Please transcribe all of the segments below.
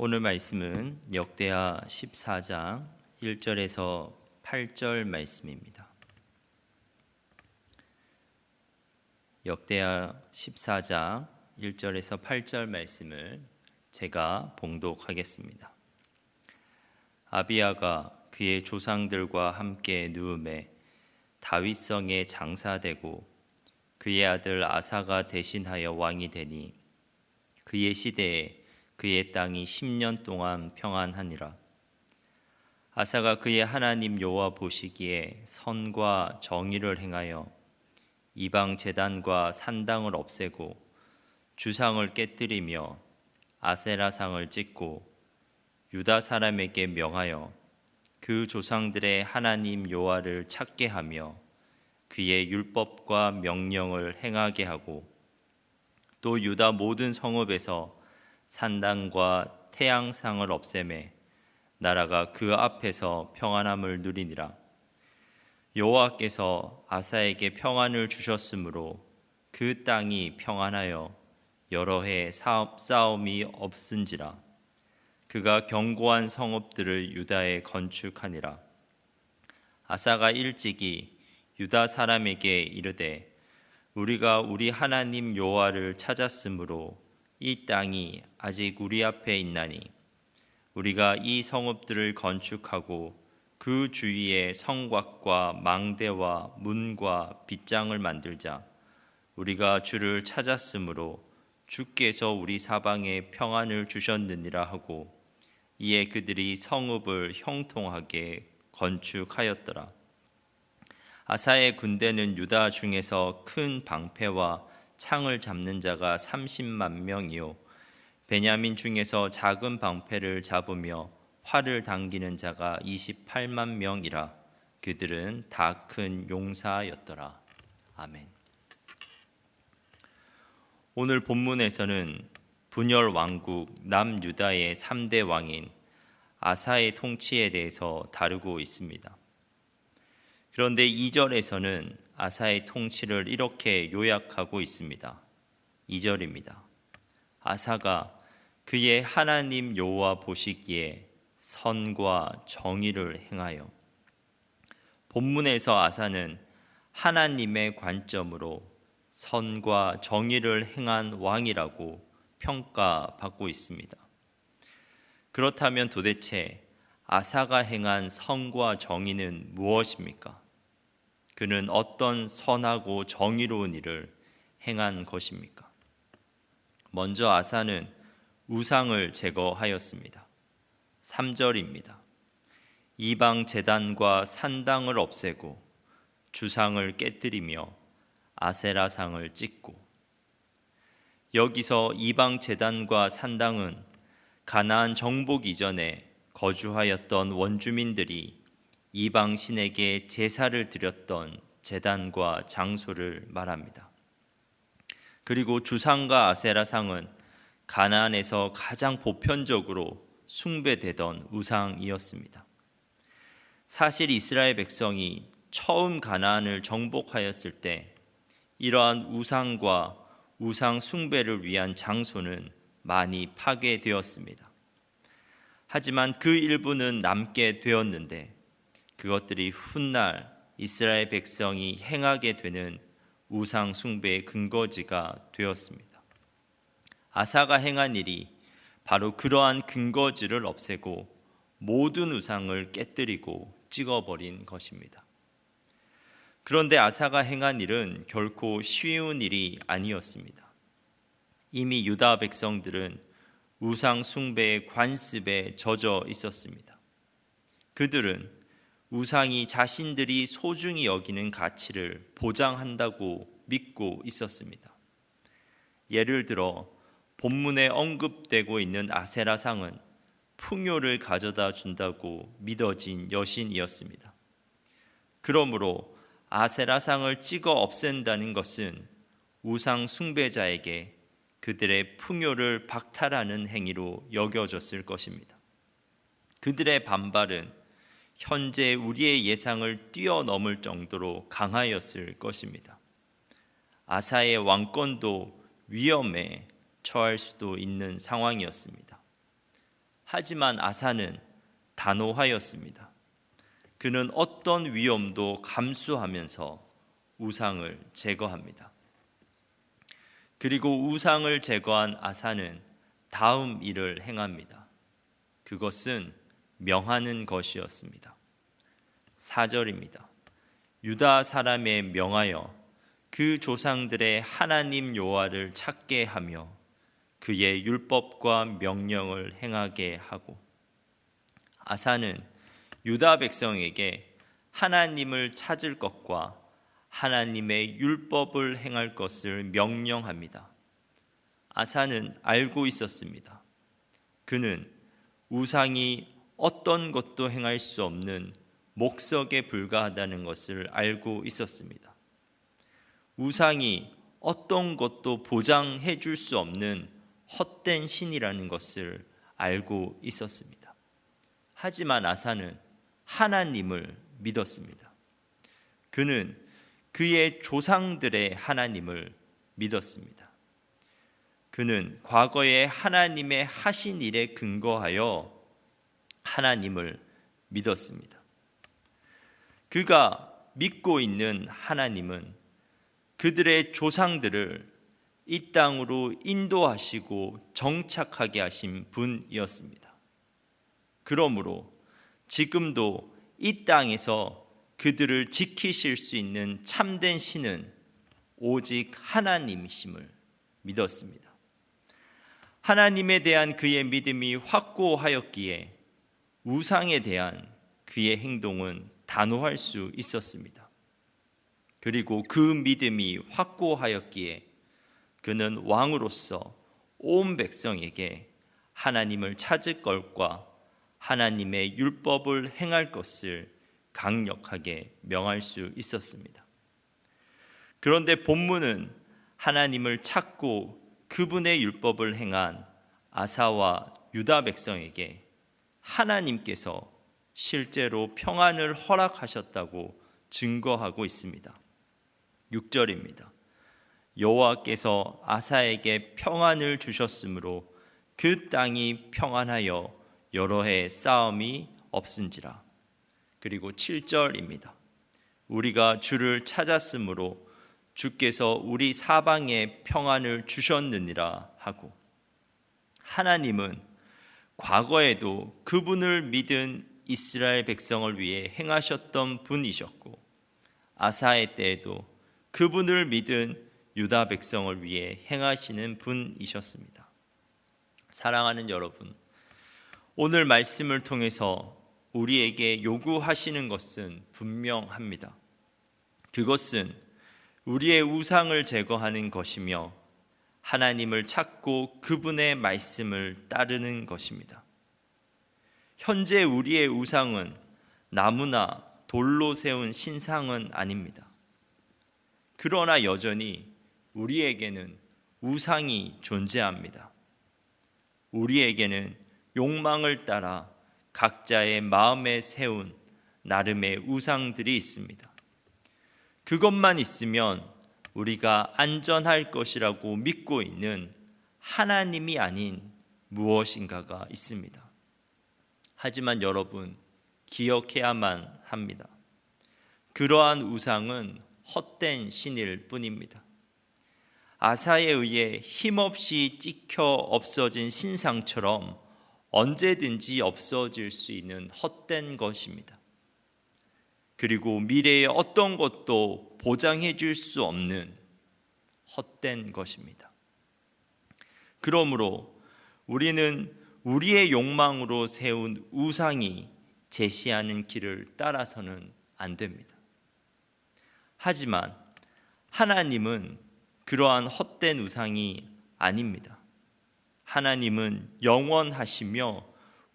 오늘 말씀은 역대하 14장 1절에서 8절 말씀입니다. 역대하 14장 1절에서 8절 말씀을 제가 봉독하겠습니다. 아비야가 그의 조상들과 함께 누움에 다윗성에 장사되고 그의 아들 아사가 대신하여 왕이 되니 그의 시대에 그의 땅이 10년 동안 평안하니라. 아사가 그의 하나님 여호와 보시기에 선과 정의를 행하여 이방 제단과 산당을 없애고 주상을 깨뜨리며 아세라상을 찢고 유다 사람에게 명하여 그 조상들의 하나님 여호와를 찾게 하며 그의 율법과 명령을 행하게 하고 또 유다 모든 성읍에서 산당과 태양상을 없애매 나라가 그 앞에서 평안함을 누리니라. 여호와께서 아사에게 평안을 주셨으므로 그 땅이 평안하여 여러 해 싸움이 없은지라. 그가 견고한 성읍들을 유다에 건축하니라. 아사가 일찍이 유다 사람에게 이르되 우리가 우리 하나님 여호와를 찾았으므로 이 땅이 아직 우리 앞에 있나니 우리가 이 성읍들을 건축하고 그 주위에 성곽과 망대와 문과 빗장을 만들자. 우리가 주를 찾았으므로 주께서 우리 사방에 평안을 주셨느니라 하고 이에 그들이 성읍을 형통하게 건축하였더라. 아사의 군대는 유다 중에서 큰 방패와 창을 잡는 자가 30만 명이요 베냐민 중에서 작은 방패를 잡으며 활을 당기는 자가 28만 명이라. 그들은 다 큰 용사였더라. 아멘. 오늘 본문에서는 분열 왕국 남유다의 3대 왕인 아사의 통치에 대해서 다루고 있습니다. 그런데 2절에서는 아사의 통치를 이렇게 요약하고 있습니다. 2절입니다. 아사가 그의 하나님 여호와 보시기에 선과 정의를 행하여. 본문에서 아사는 하나님의 관점으로 선과 정의를 행한 왕이라고 평가받고 있습니다. 그렇다면 도대체 아사가 행한 선과 정의는 무엇입니까? 그는 어떤 선하고 정의로운 일을 행한 것입니까? 먼저 아사는 우상을 제거하였습니다. 3절입니다. 이방 제단과 산당을 없애고 주상을 깨뜨리며 아세라상을 찢고. 여기서 이방 제단과 산당은 가나안 정복 이전에 거주하였던 원주민들이 이방 신에게 제사를 드렸던 제단과 장소를 말합니다. 그리고 주상과 아세라상은 가나안에서 가장 보편적으로 숭배되던 우상이었습니다. 사실 이스라엘 백성이 처음 가나안을 정복하였을 때 이러한 우상과 우상 숭배를 위한 장소는 많이 파괴되었습니다. 하지만 그 일부는 남게 되었는데 그것들이 훗날 이스라엘 백성이 행하게 되는 우상 숭배의 근거지가 되었습니다. 아사가 행한 일이 바로 그러한 근거지를 없애고 모든 우상을 깨뜨리고 찍어버린 것입니다. 그런데 아사가 행한 일은 결코 쉬운 일이 아니었습니다. 이미 유다 백성들은 우상 숭배의 관습에 젖어 있었습니다. 그들은 우상이 자신들이 소중히 여기는 가치를 보장한다고 믿고 있었습니다. 예를 들어 본문에 언급되고 있는 아세라상은 풍요를 가져다 준다고 믿어진 여신이었습니다. 그러므로 아세라상을 찍어 없앤다는 것은 우상 숭배자에게 그들의 풍요를 박탈하는 행위로 여겨졌을 것입니다. 그들의 반발은 현재 우리의 예상을 뛰어넘을 정도로 강하였을 것입니다. 아사의 왕권도 위험에 처할 수도 있는 상황이었습니다. 하지만 아사는 단호하였습니다. 그는 어떤 위험도 감수하면서 우상을 제거합니다. 그리고 우상을 제거한 아사는 다음 일을 행합니다. 그것은 명하는 것이었습니다. 4절입니다. 유다 사람에 명하여 그 조상들의 하나님 여호와를 찾게 하며 그의 율법과 명령을 행하게 하고, 아사는 유다 백성에게 하나님을 찾을 것과 하나님의 율법을 행할 것을 명령합니다. 아사는 알고 있었습니다. 그는 우상이 어떤 것도 행할 수 없는 목석에 불과하다는 것을 알고 있었습니다. 우상이 어떤 것도 보장해 줄 수 없는 헛된 신이라는 것을 알고 있었습니다. 하지만 아사는 하나님을 믿었습니다. 그는 그의 조상들의 하나님을 믿었습니다. 그는 과거에 하나님의 하신 일에 근거하여 하나님을 믿었습니다. 그가 믿고 있는 하나님은 그들의 조상들을 이 땅으로 인도하시고 정착하게 하신 분이었습니다. 그러므로 지금도 이 땅에서 그들을 지키실 수 있는 참된 신은 오직 하나님이심을 믿었습니다. 하나님에 대한 그의 믿음이 확고하였기에 우상에 대한 그의 행동은 단호할 수 있었습니다. 그리고 그 믿음이 확고하였기에 그는 왕으로서 온 백성에게 하나님을 찾을 것과 하나님의 율법을 행할 것을 강력하게 명할 수 있었습니다. 그런데 본문은 하나님을 찾고 그분의 율법을 행한 아사와 유다 백성에게 하나님께서 실제로 평안을 허락하셨다고 증거하고 있습니다. 6절입니다. 여호와께서 아사에게 평안을 주셨으므로 그 땅이 평안하여 여러 해 싸움이 없은지라. 그리고 7절입니다. 우리가 주를 찾았으므로 주께서 우리 사방에 평안을 주셨느니라 하고, 하나님은 과거에도 그분을 믿은 이스라엘 백성을 위해 행하셨던 분이셨고, 아사의 때에도 그분을 믿은 유다 백성을 위해 행하시는 분이셨습니다. 사랑하는 여러분, 오늘 말씀을 통해서 우리에게 요구하시는 것은 분명합니다. 그것은 우리의 우상을 제거하는 것이며 하나님을 찾고 그분의 말씀을 따르는 것입니다. 현재 우리의 우상은 나무나 돌로 세운 신상은 아닙니다. 그러나 여전히 우리에게는 우상이 존재합니다. 우리에게는 욕망을 따라 각자의 마음에 세운 나름의 우상들이 있습니다. 그것만 있으면 우리가 안전할 것이라고 믿고 있는 하나님이 아닌 무엇인가가 있습니다. 하지만 여러분, 기억해야만 합니다. 그러한 우상은 헛된 신일 뿐입니다. 아사에 의해 힘없이 찍혀 없어진 신상처럼 언제든지 없어질 수 있는 헛된 것입니다. 그리고 미래의 어떤 것도 보장해 줄 수 없는 헛된 것입니다. 그러므로 우리는 우리의 욕망으로 세운 우상이 제시하는 길을 따라서는 안 됩니다. 하지만 하나님은 그러한 헛된 우상이 아닙니다. 하나님은 영원하시며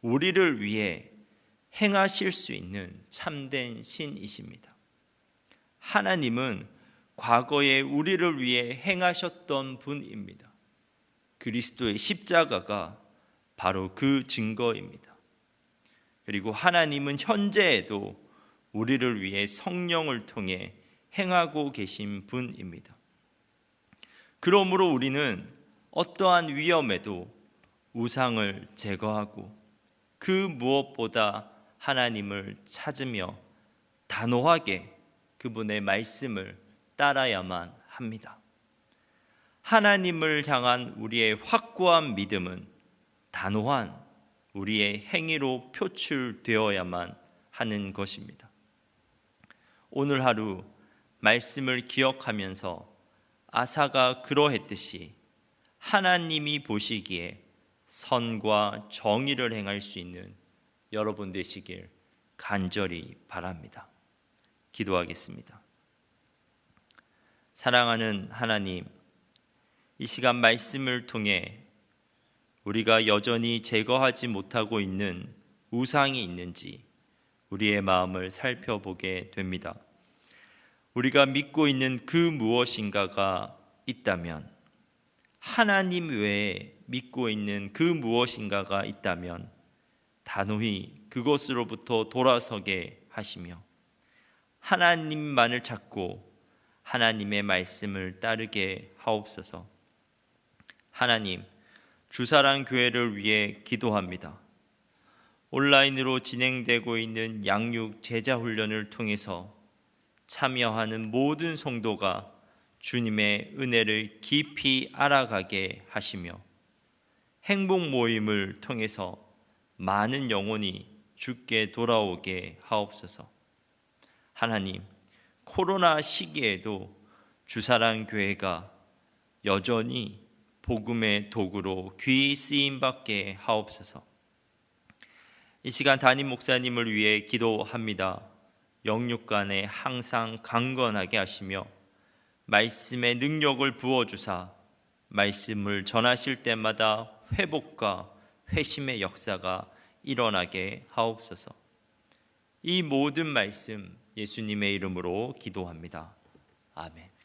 우리를 위해 행하실 수 있는 참된 신이십니다. 하나님은 과거에 우리를 위해 행하셨던 분입니다. 그리스도의 십자가가 바로 그 증거입니다. 그리고 하나님은 현재에도 우리를 위해 성령을 통해 행하고 계신 분입니다. 그러므로 우리는 어떠한 위험에도 우상을 제거하고 그 무엇보다 하나님을 찾으며 단호하게 그분의 말씀을 따라야만 합니다. 하나님을 향한 우리의 확고한 믿음은 단호한 우리의 행위로 표출되어야만 하는 것입니다. 오늘 하루 말씀을 기억하면서 아사가 그러했듯이 하나님이 보시기에 선과 정의를 행할 수 있는 여러분 되시길 간절히 바랍니다. 기도하겠습니다. 사랑하는 하나님, 이 시간 말씀을 통해 우리가 여전히 제거하지 못하고 있는 우상이 있는지 우리의 마음을 살펴보게 됩니다. 우리가 믿고 있는 그 무엇인가가 있다면, 하나님 외에 믿고 있는 그 무엇인가가 있다면 단호히 그것으로부터 돌아서게 하시며 하나님만을 찾고 하나님의 말씀을 따르게 하옵소서. 하나님, 주사랑 교회를 위해 기도합니다. 온라인으로 진행되고 있는 양육 제자 훈련을 통해서 참여하는 모든 성도가 주님의 은혜를 깊이 알아가게 하시며 행복 모임을 통해서 많은 영혼이 주께 돌아오게 하옵소서. 하나님, 코로나 시기에도 주사랑 교회가 여전히 복음의 도구로 귀히 쓰임받게 하옵소서. 이 시간 담임 목사님을 위해 기도합니다. 영육간에 항상 강건하게 하시며 말씀의 능력을 부어주사 말씀을 전하실 때마다 회복과 회심의 역사가 일어나게 하옵소서. 이 모든 말씀 예수님의 이름으로 기도합니다. 아멘.